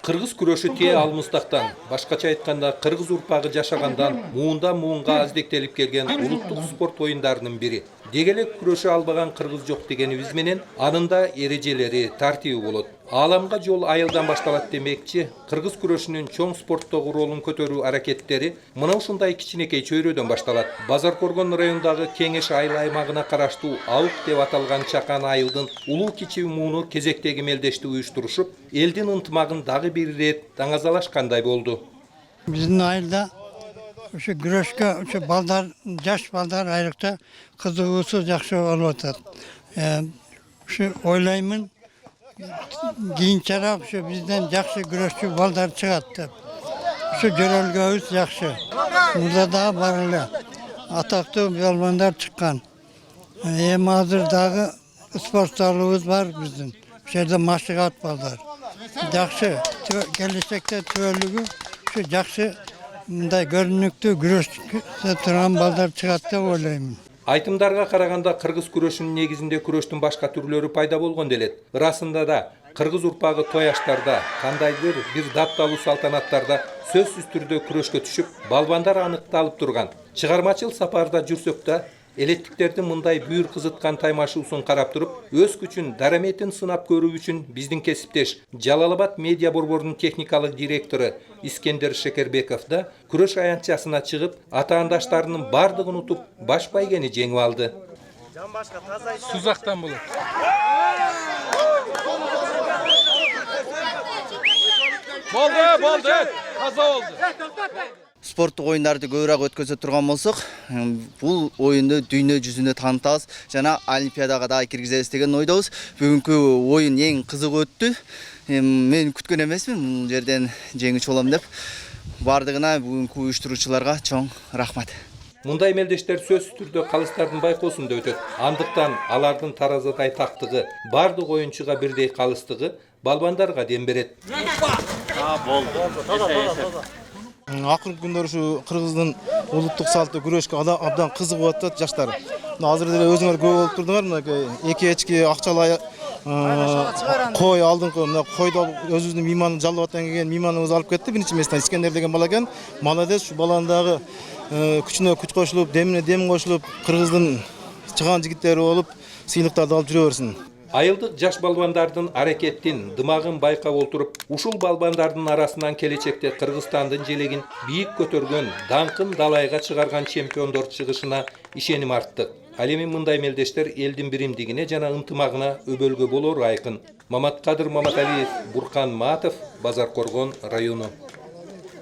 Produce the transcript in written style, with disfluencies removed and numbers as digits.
Кыргыз күрөшү тээ алмыстактан, башкача айтканда кыргыз урпагы жашагандан муундан муунга аздектелип келген улуттук спорт оюндарынын бири. Дегелек күрөшү албаган кыргыз жок дегенибиз менен анында эрежелери, тартиби болот. Ааламга жол айылдан башталат демекчи, кыргыз күрөшүнүн чоң спорттогу ролун көтөрүү аракеттери мына ушундай кичинекей чөйрөдөн башталат. Базаркоргон районундагы Кеңеш айыл аймагына караштуу Аук деп аталган чакан айылдын улуу кичи мууну кезектеги мелдешти уюштурушуп, элдин ынтымагын дагы бир ирет даңазалашкандай болду. Биздин айылда ошо күрөшкө ошо балдар, жаш балдар айрыкча кызыгуусу жакшы болуп атат. Ошо ойлоймун, кийинчерээк ошо бизден жакшы күрөшчү балдар чыгат деп. Ошо жөрөлгөбүз жакшы. Мурда дагы бар эле атактуу балбандар чыккан. Эми азыр дагы спорт залыбыз бар биздин. Ошол жерде машыгат балдар. Жакшы, келечекте түбөлүгү ошо жакшы мындай көрүнүктүү күрөштө турган балдар чыгат деп ойлоймун. Айтымдарга караганда кыргыз күрөшүнүн негизинде күрөштүн башка түрлөрү пайда болгон делет. Ырасында да кыргыз урпагы той аштарда, кандайдыр бир датталуу салтанаттарда сөзсүз түрдө күрөшкө түшүп, балбандар аныкталып турган. Чыгармачыл сапарда жүрсөк да, элеттиктердин мындай бүйүр кызыткан таймашуусун карап туруп, өз күчүн, дараметин сынап көрүү үчүн биздин кесиптеш Жалал Абад медиа борборунун техникалык директору Искендер Шекербеков да күрөш аянтчасына чыгып, атаандаштарынын бардыгын утуп, баш байгени жеңип алды. Сузактан болот. Болду, таза болду. Спорттук оюндарды көбүрөөк өткөзө турган болсок, бул оюнду дүйнө жүзүнө таанытабыз жана Олимпиадага дагы киргизебиз деген ойдобуз. Бүгүнкү оюн эң кызык өттү. Мен күткөн эмесмин бул жерден жеңүүчү болом деп. Бардыгына бүгүнкү уюштуруучуларга чоң рахмат. Мындай мелдештер сөзсүз түрдө калыстардын байкоосунда өтөт. Андыктан алардын таразадай тактыгы, бардык оюнчуга бирдей калыстыгы балбандарга дем берет. Акыркы күндөр ушу кыргыздын улуттук салты күрөшкө абдан кызыгып атат жаштар. Азыр деле өзүңөр көп болуп турдуңар, мынакей эки эчки акчалай кой алдыңкы мына койду өзүбүздүн мейман жалдап аттан келген мейманыбыз алып кетти. Биринчи местен Искендер деген бала экен. Молодец, ушу баланын дагы күчүнө күч кошулуп, демине дем кошулуп, кыргыздын чыган жигиттери болуп, сыйлыктарды алып жүрө берсин. Айылдык жаш балбандардын аракеттин, дымагын байкап отуруп, ушул балбандардын арасынан келечекте Кыргызстандын желегин бийик көтөргөн, даңкын далайга чыгарган чемпиондор чыгышына ишеним арттык. Ал эми мындай мелдештер элдин биримдигине жана ынтымагына өбөлгө болору айкын. Маматкадыр Маматалиев, Буркан Матов, Базаркоргон району.